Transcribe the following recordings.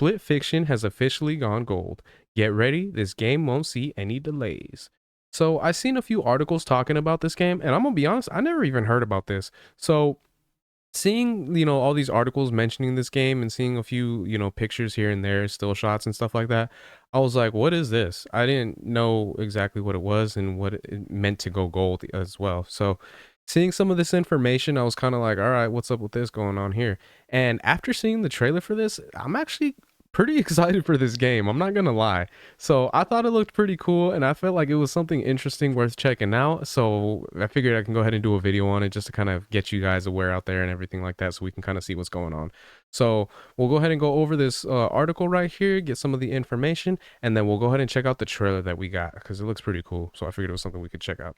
Split Fiction has officially gone gold. Get ready, this game won't see any delays. So I seen a few articles talking about this game, and I'm gonna be honest, I never even heard about this. So seeing, all these articles mentioning this game and seeing a few, pictures here and there, still shots and stuff like that, I was like, what is this? I didn't know exactly what it was and what it meant to go gold as well. So seeing some of this information, I was kind of like, all right, what's up with this going on here? And after seeing the trailer for this, I'm actually pretty excited for this game. I'm not gonna lie. So I thought it looked pretty cool, and I felt like it was something interesting worth checking out. So I figured I can go ahead and do a video on it just to kind of get you guys aware out there and everything like that, so we can kind of see what's going on. So we'll go ahead and go over this article right here, get some of the information, and then we'll go ahead and check out the trailer that we got because it looks pretty cool. So I figured it was something we could check out.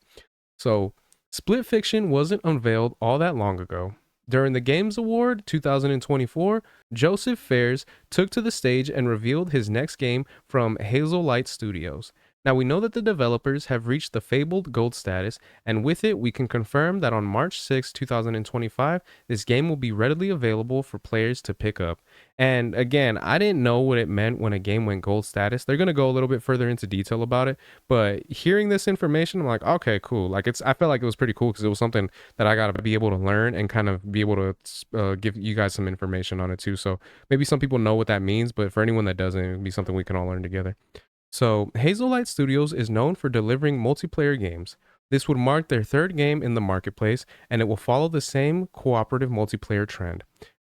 So Split Fiction wasn't unveiled all that long ago. During the Games Award 2024, Joseph Fares took to the stage and revealed his next game from Hazelight Studios. Now we know that the developers have reached the fabled gold status, and with it we can confirm that on March 6, 2025, this game will be readily available for players to pick up. And again, I didn't know what it meant when a game went gold status. They're going to go a little bit further into detail about it, but hearing this information, I'm like, okay, cool. Like I felt like it was pretty cool because it was something that I got to be able to learn and kind of be able to give you guys some information on it too. So maybe some people know what that means, but for anyone that doesn't, it'd be something we can all learn together. So, Hazelight Studios is known for delivering multiplayer games. This would mark their third game in the marketplace, and it will follow the same cooperative multiplayer trend.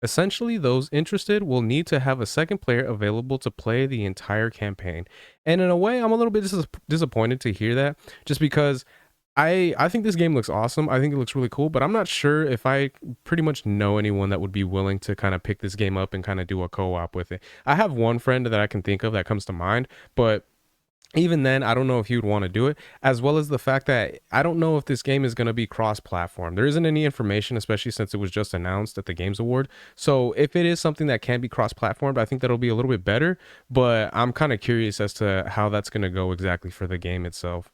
Essentially, those interested will need to have a second player available to play the entire campaign. And in a way, I'm a little bit disappointed to hear that, just because I think this game looks awesome. I think it looks really cool, but I'm not sure if I pretty much know anyone that would be willing to kind of pick this game up and kind of do a co-op with it. I have one friend that I can think of that comes to mind, but even then, I don't know if he would want to do it, as well as the fact that I don't know if this game is going to be cross-platform. There isn't any information, especially since it was just announced at the Games Award. So if it is something that can be cross-platformed, I think that'll be a little bit better, but I'm kind of curious as to how that's going to go exactly for the game itself.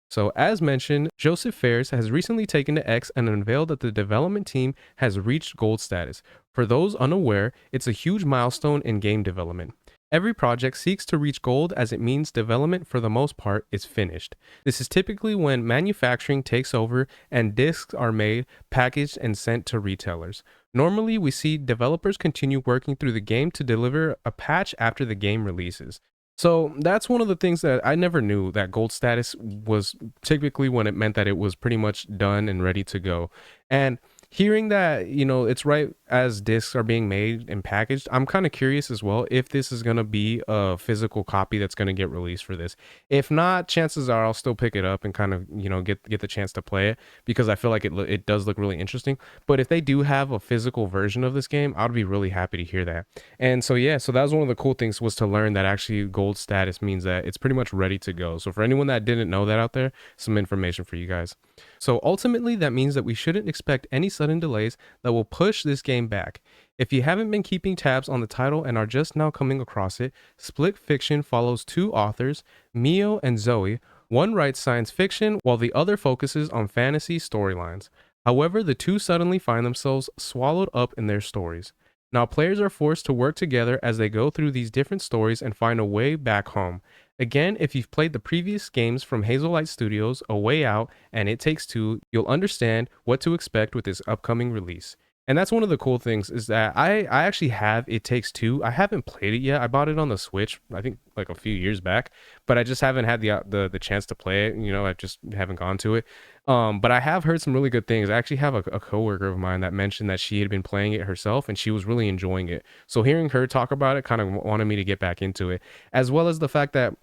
So, as mentioned, Joseph Fares has recently taken to X and unveiled that the development team has reached gold status. For those unaware, it's a huge milestone in game development. Every project seeks to reach gold as it means development, for the most part, is finished. This is typically when manufacturing takes over and discs are made, packaged, and sent to retailers. Normally, we see developers continue working through the game to deliver a patch after the game releases. So that's one of the things that I never knew, that gold status was typically when it meant that it was pretty much done and ready to go. And hearing that, it's right as discs are being made and packaged, I'm kind of curious as well if this is going to be a physical copy that's going to get released for this. If not, chances are I'll still pick it up and kind of, get the chance to play it, because I feel like it does look really interesting. But if they do have a physical version of this game, I'd be really happy to hear that. And so yeah, so that was one of the cool things, was to learn that actually gold status means that it's pretty much ready to go. So for anyone that didn't know that out there, some information for you guys. So ultimately, that means that we shouldn't expect any sudden delays that will push this game back. If you haven't been keeping tabs on the title and are just now coming across it, Split Fiction follows two authors, Mio and Zoe. One writes science fiction while the other focuses on fantasy storylines. However, the two suddenly find themselves swallowed up in their stories. Now, players are forced to work together as they go through these different stories and find a way back home. Again, if you've played the previous games from Hazelight Studios, A Way Out, and It Takes Two, you'll understand what to expect with this upcoming release. And that's one of the cool things, is that I actually have It Takes Two. I haven't played it yet. I bought it on the Switch, I think like a few years back, but I just haven't had the chance to play it. I just haven't gone to it. But I have heard some really good things. I actually have a coworker of mine that mentioned that she had been playing it herself and she was really enjoying it. So hearing her talk about it kind of wanted me to get back into it, as well as the fact that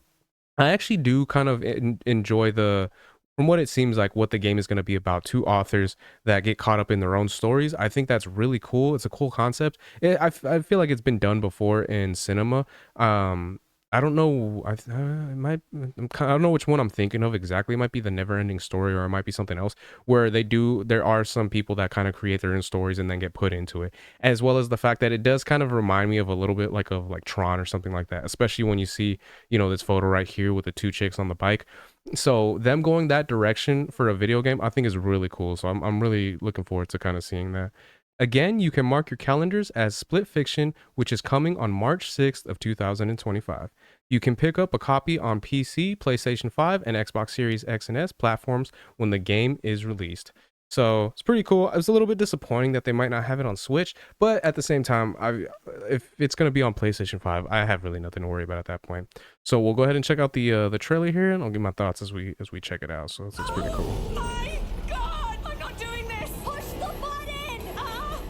I actually do kind of enjoy from what it seems like, what the game is going to be about. Two authors that get caught up in their own stories. I think that's really cool. It's a cool concept. I feel like it's been done before in cinema. I don't know. I don't know which one I'm thinking of exactly. It might be The Neverending Story, or it might be something else, where there are some people that kind of create their own stories and then get put into it. As well as the fact that it does kind of remind me of a little bit like Tron or something like that, especially when you see, this photo right here with the two chicks on the bike. So them going that direction for a video game, I think is really cool. So I'm really looking forward to kind of seeing that. Again, you can mark your calendars as Split Fiction, which is coming on March 6th of 2025. You can pick up a copy on PC, PlayStation 5, and Xbox Series X and S platforms when the game is released. So it's pretty cool. It was a little bit disappointing that they might not have it on Switch, but at the same time, if it's gonna be on PlayStation 5, I have really nothing to worry about at that point. So we'll go ahead and check out the trailer here, and I'll give my thoughts as we check it out. So it's pretty cool. My God! I'm not doing this! Push the button!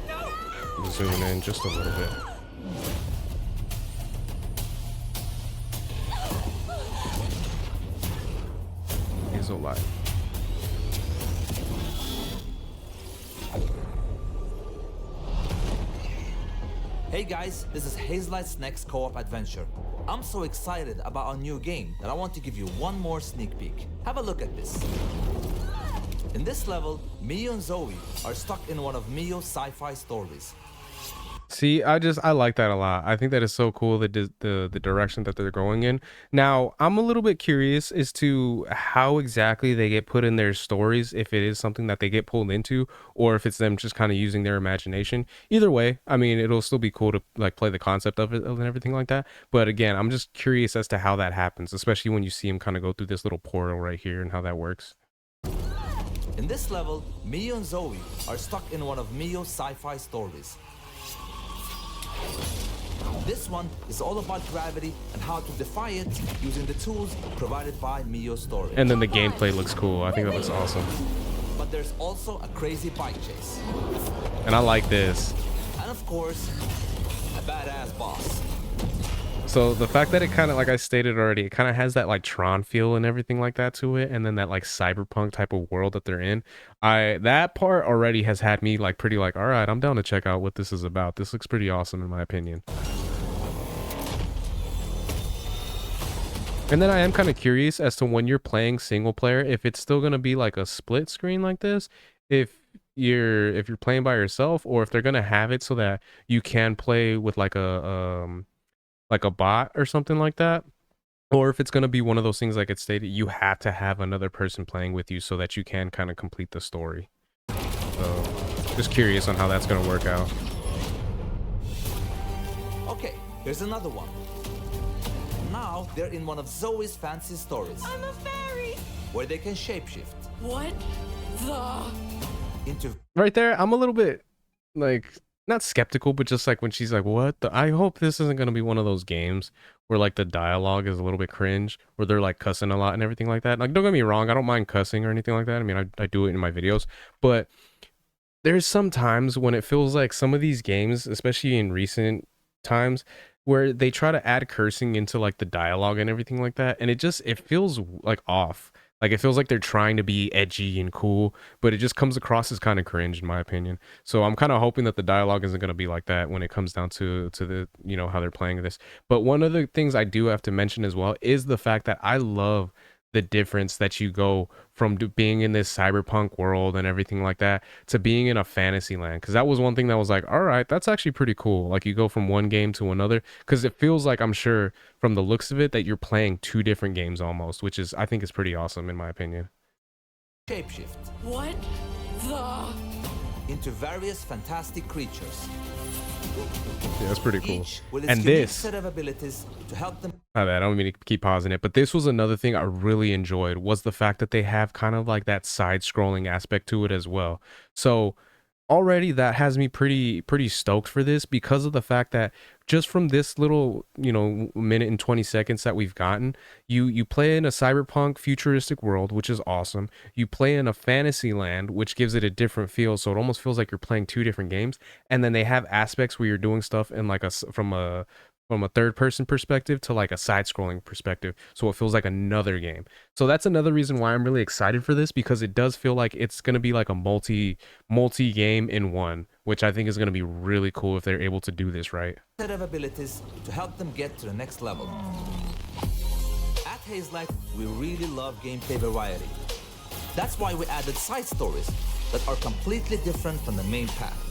No! Zooming in just a little bit. Hazel Light. Hey guys, this is Hazelight's next co-op adventure. I'm so excited about our new game that I want to give you one more sneak peek. Have a look at this. In this level, Mio and Zoe are stuck in one of Mio's sci-fi stories. See, I like that a lot. I think that is so cool, the direction that they're going in. Now, I'm a little bit curious as to how exactly they get put in their stories, if it is something that they get pulled into, or if it's them just kind of using their imagination. Either way, I mean, it'll still be cool to like play the concept of it and everything like that. But again, I'm just curious as to how that happens, especially when you see him kind of go through this little portal right here and how that works. In this level, Mio and Zoe are stuck in one of Mio's sci-fi stories. This one is all about gravity and how to defy it using the tools provided by Mio's story. And then the gameplay looks cool. I think that looks awesome. But there's also a crazy bike chase. And I like this. And of course, a badass boss. So the fact that it kind of, like I stated already, it kind of has that like Tron feel and everything like that to it, and then that like cyberpunk type of world that they're in. That part already has had me like pretty like, all right, I'm down to check out what this is about. This looks pretty awesome in my opinion. And then I am kind of curious as to when you're playing single player, if it's still gonna be like a split screen like this, if you're playing by yourself, or if they're gonna have it so that you can play with like a bot or something like that, or if it's going to be one of those things like it stated, you have to have another person playing with you so that you can kind of complete the story. So just curious on how that's going to work out. Okay, here's another one. Now they're in one of Zoe's fancy stories I'm a fairy! where they can shapeshift What the? into Right there, I'm a little bit like not skeptical, but just like when she's like, what I hope this isn't going to be one of those games where like the dialogue is a little bit cringe, where they're like cussing a lot and everything like that. Like, don't get me wrong, I don't mind cussing or anything like that. I mean, I do it in my videos, but there's some times when it feels like some of these games, especially in recent times, where they try to add cursing into like the dialogue and everything like that, and it feels like off. Like, it feels like they're trying to be edgy and cool, but it just comes across as kind of cringe in my opinion. So I'm kind of hoping that the dialogue isn't going to be like that when it comes down to the, you know, how they're playing this. But one of the things I do have to mention as well is the fact that I love the difference that you go from being in this cyberpunk world and everything like that to being in a fantasy land, because that was one thing that was like, all right, that's actually pretty cool. Like, you go from one game to another, because it feels like, I'm sure from the looks of it, that you're playing two different games almost, which is, I think, is pretty awesome in my opinion. shapeshift What the? into various fantastic creatures. Yeah, that's pretty cool. Each with its And unique this, set of abilities to help them. my bad, I don't mean to keep pausing it, but this was another thing I really enjoyed, was the fact that they have kind of like that side-scrolling aspect to it as well. So already that has me pretty stoked for this, because of the fact that just from this little, you know, minute and 20 seconds that we've gotten, you play in a cyberpunk futuristic world, which is awesome. You play in a fantasy land, which gives it a different feel, so it almost feels like you're playing two different games. And then they have aspects where you're doing stuff in like from a third person perspective to like a side scrolling perspective, so it feels like another game. So that's another reason why I'm really excited for this, because it does feel like it's going to be like a multi game in one, which I think is going to be really cool if they're able to do this right. Set of abilities to help them get to the next level. At Hazelight, we really love gameplay variety. That's why we added side stories that are completely different from the main path.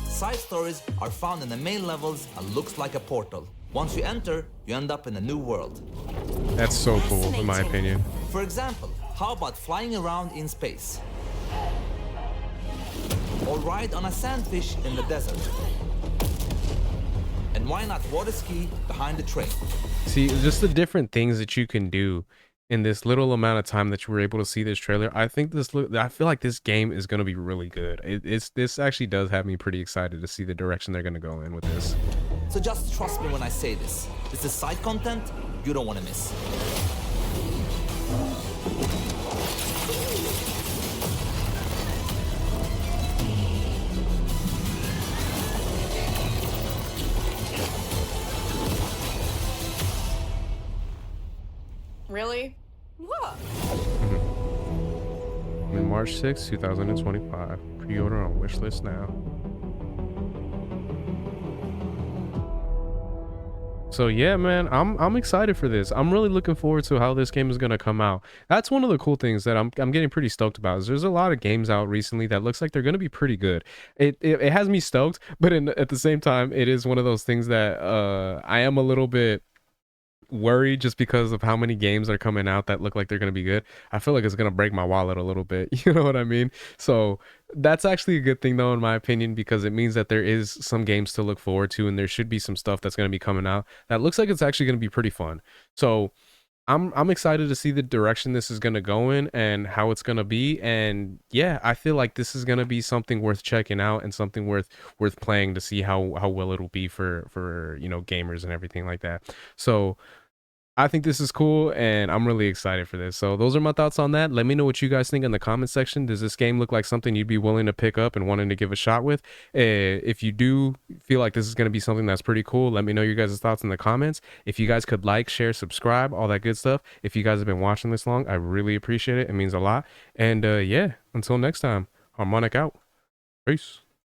Side stories are found in the main levels and looks like a portal. Once you enter, you end up in a new world. That's so cool in my opinion. For example, how about flying around in space? or ride on a sandfish in the desert. And why not water ski behind the train? See, just the different things that you can do in this little amount of time that you were able to see this trailer. I think I feel like this game is going to be really good. This actually does have me pretty excited to see the direction they're going to go in with this. So just trust me when I say this. This is side content you don't want to miss. Really? What? In March 6, 2025. Pre-order on wishlist now. So yeah, man, I'm excited for this. I'm really looking forward to how this game is gonna come out. That's one of the cool things that I'm getting pretty stoked about. Is there's a lot of games out recently that looks like they're gonna be pretty good. It has me stoked, but at the same time, it is one of those things that I am a little bit worried just because of how many games are coming out that look like they're going to be good. I feel like it's going to break my wallet a little bit. You know what I mean? So that's actually a good thing though, in my opinion, because it means that there is some games to look forward to, and there should be some stuff that's going to be coming out that looks like it's actually going to be pretty fun. So I'm excited to see the direction this is going to go in and how it's going to be. And yeah, I feel like this is going to be something worth checking out and something worth playing to see how well it'll be for you know, gamers and everything like that. So I think this is cool, and I'm really excited for this. So those are my thoughts on that. Let me know what you guys think in the comment section. Does this game look like something you'd be willing to pick up and wanting to give a shot with? If you do feel like this is going to be something that's pretty cool, let me know your guys' thoughts in the comments. If you guys could like, share, subscribe, all that good stuff. If you guys have been watching this long, I really appreciate it. It means a lot. And yeah, until next time, Harmonic out. Peace.